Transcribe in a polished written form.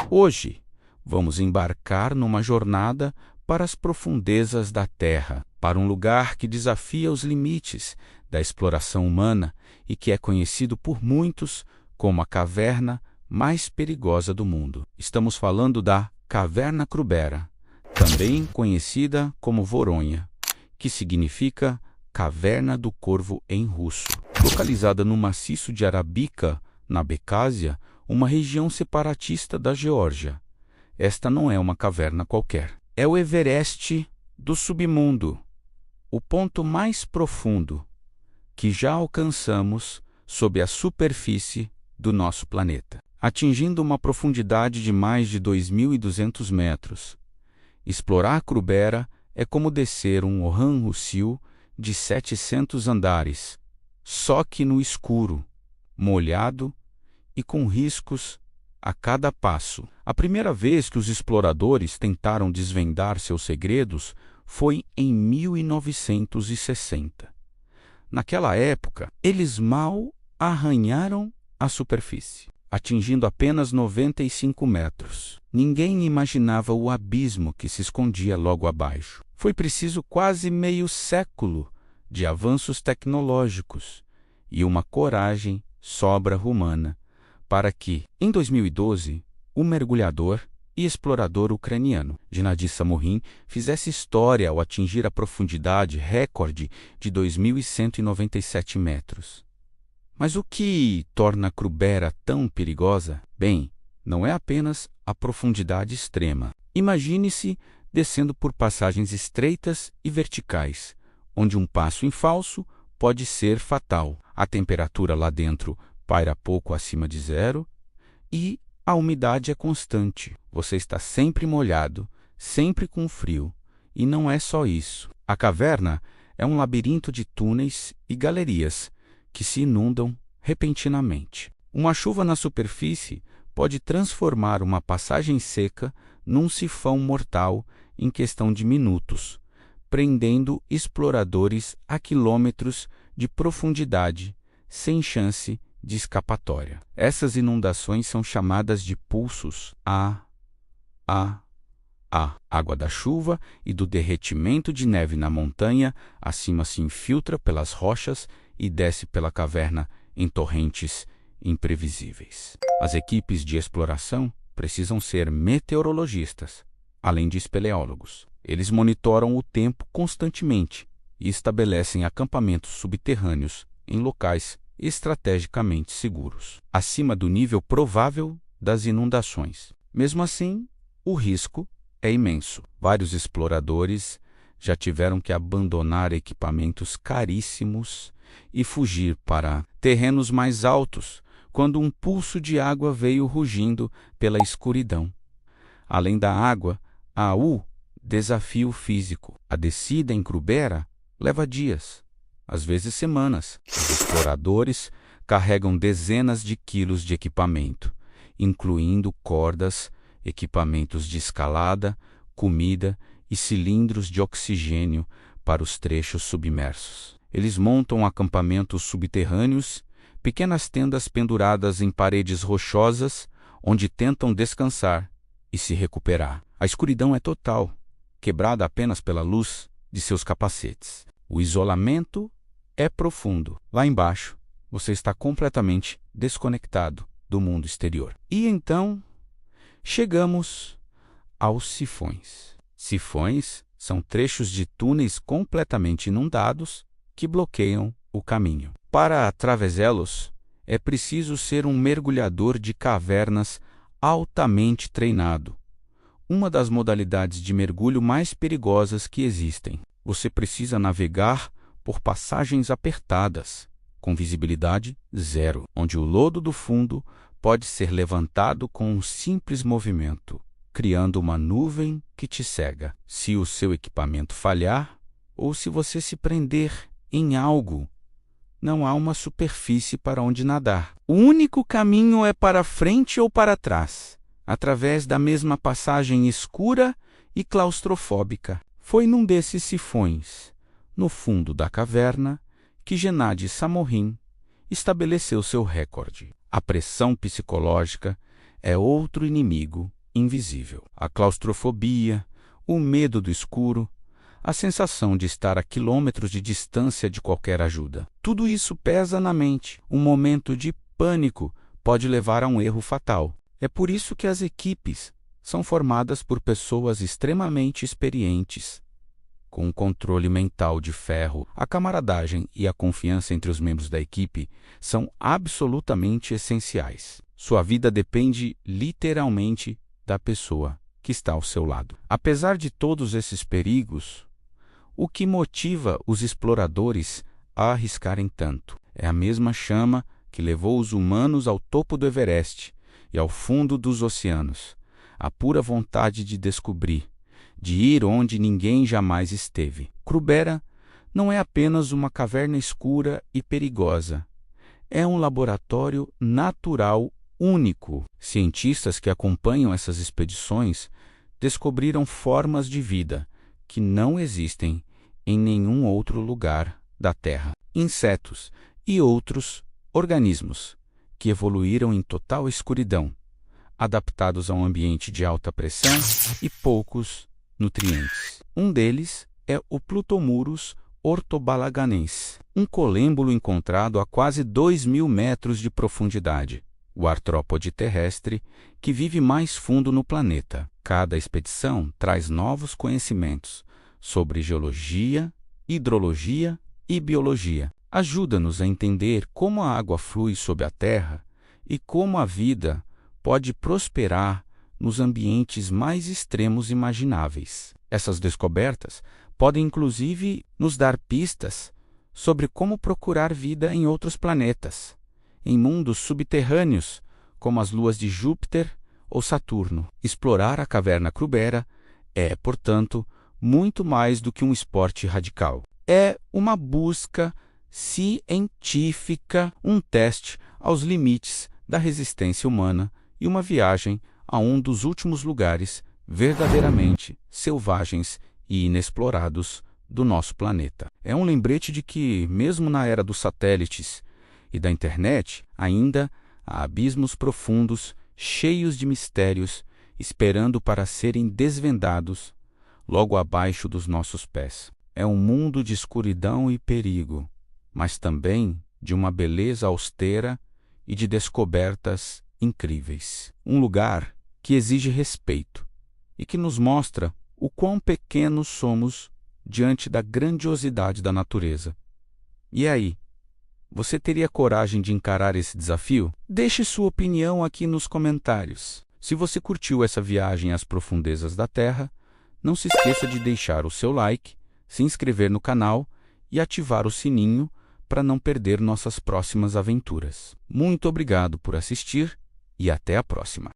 Hoje, vamos embarcar numa jornada para as profundezas da Terra, para um lugar que desafia os limites da exploração humana e que é conhecido por muitos como a caverna mais perigosa do mundo. Estamos falando da Caverna Krubera, também conhecida como Voronha, que significa Caverna do Corvo em russo. Localizada no maciço de Arabica, na Abcásia, uma região separatista da Geórgia. Esta não é uma caverna qualquer. É o Everest do submundo, o ponto mais profundo que já alcançamos sob a superfície do nosso planeta, atingindo uma profundidade de mais de 2.200 metros. Explorar Krubera é como descer um Orhan Russil de 700 andares, só que no escuro, molhado e com riscos a cada passo. A primeira vez que os exploradores tentaram desvendar seus segredos foi em 1960. Naquela época, eles mal arranharam a superfície, atingindo apenas 95 metros. Ninguém imaginava o abismo que se escondia logo abaixo. Foi preciso quase meio século de avanços tecnológicos e uma coragem sobre-humana para que, em 2012, o mergulhador e explorador ucraniano Gennady Samorin fizesse história ao atingir a profundidade recorde de 2.197 metros. Mas o que torna Krubera tão perigosa? Bem, não é apenas a profundidade extrema. Imagine-se descendo por passagens estreitas e verticais, onde um passo em falso pode ser fatal. A temperatura lá dentro paira pouco acima de zero e a umidade é constante. Você está sempre molhado, sempre com frio. E não é só isso. A caverna é um labirinto de túneis e galerias que se inundam repentinamente. Uma chuva na superfície pode transformar uma passagem seca num sifão mortal em questão de minutos, prendendo exploradores a quilômetros de profundidade, sem chance de escapatória. Essas inundações são chamadas de pulsos A. Água da chuva e do derretimento de neve na montanha acima se infiltra pelas rochas e desce pela caverna em torrentes imprevisíveis. As equipes de exploração precisam ser meteorologistas, além de espeleólogos. Eles monitoram o tempo constantemente e estabelecem acampamentos subterrâneos em locais estrategicamente seguros, acima do nível provável das inundações. Mesmo assim, o risco é imenso. Vários exploradores já tiveram que abandonar equipamentos caríssimos e fugir para terrenos mais altos quando um pulso de água veio rugindo pela escuridão. Além da água, há o desafio físico. A descida em Krubera leva dias, às vezes semanas. Os exploradores carregam dezenas de quilos de equipamento, incluindo cordas, equipamentos de escalada, comida e cilindros de oxigênio para os trechos submersos. Eles montam acampamentos subterrâneos, pequenas tendas penduradas em paredes rochosas, onde tentam descansar e se recuperar. A escuridão é total, quebrada apenas pela luz de seus capacetes. O isolamento é profundo. Lá embaixo, você está completamente desconectado do mundo exterior. E então, chegamos aos sifões. Sifões são trechos de túneis completamente inundados que bloqueiam o caminho. Para atravessá-los, é preciso ser um mergulhador de cavernas altamente treinado, uma das modalidades de mergulho mais perigosas que existem. Você precisa navegar por passagens apertadas, com visibilidade zero, onde o lodo do fundo pode ser levantado com um simples movimento, criando uma nuvem que te cega. Se o seu equipamento falhar, ou se você se prender em algo, não há uma superfície para onde nadar. O único caminho é para frente ou para trás, através da mesma passagem escura e claustrofóbica. Foi num desses sifões, no fundo da caverna, que Gennady Samorin estabeleceu seu recorde. A pressão psicológica é outro inimigo invisível. A claustrofobia, o medo do escuro, a sensação de estar a quilômetros de distância de qualquer ajuda. Tudo isso pesa na mente. Um momento de pânico pode levar a um erro fatal. É por isso que as equipes são formadas por pessoas extremamente experientes, com um controle mental de ferro. A camaradagem e a confiança entre os membros da equipe são absolutamente essenciais. Sua vida depende literalmente da pessoa que está ao seu lado. Apesar de todos esses perigos, o que motiva os exploradores a arriscarem tanto é a mesma chama que levou os humanos ao topo do Everest e ao fundo dos oceanos, a pura vontade de descobrir, de ir onde ninguém jamais esteve. Krubera não é apenas uma caverna escura e perigosa, é um laboratório natural único. Cientistas que acompanham essas expedições descobriram formas de vida que não existem em nenhum outro lugar da Terra. Insetos e outros organismos que evoluíram em total escuridão, adaptados a um ambiente de alta pressão e poucos nutrientes. Um deles é o Plutomurus ortobalaganense, um colêmbulo encontrado a quase 2.000 metros de profundidade, o artrópode terrestre que vive mais fundo no planeta. Cada expedição traz novos conhecimentos sobre geologia, hidrologia e biologia. Ajuda-nos a entender como a água flui sob a Terra e como a vida pode prosperar nos ambientes mais extremos imagináveis. Essas descobertas podem inclusive nos dar pistas sobre como procurar vida em outros planetas, em mundos subterrâneos, como as luas de Júpiter ou Saturno. Explorar a caverna Krubera é, portanto, muito mais do que um esporte radical. É uma busca científica, um teste aos limites da resistência humana e uma viagem a um dos últimos lugares verdadeiramente selvagens e inexplorados do nosso planeta. É um lembrete de que, mesmo na era dos satélites e da internet, ainda há abismos profundos, cheios de mistérios, esperando para serem desvendados logo abaixo dos nossos pés. É um mundo de escuridão e perigo, mas também de uma beleza austera e de descobertas incríveis. Um lugar que exige respeito e que nos mostra o quão pequenos somos diante da grandiosidade da natureza. E aí, você teria coragem de encarar esse desafio? Deixe sua opinião aqui nos comentários. Se você curtiu essa viagem às profundezas da Terra, não se esqueça de deixar o seu like, se inscrever no canal e ativar o sininho para não perder nossas próximas aventuras. Muito obrigado por assistir e até a próxima.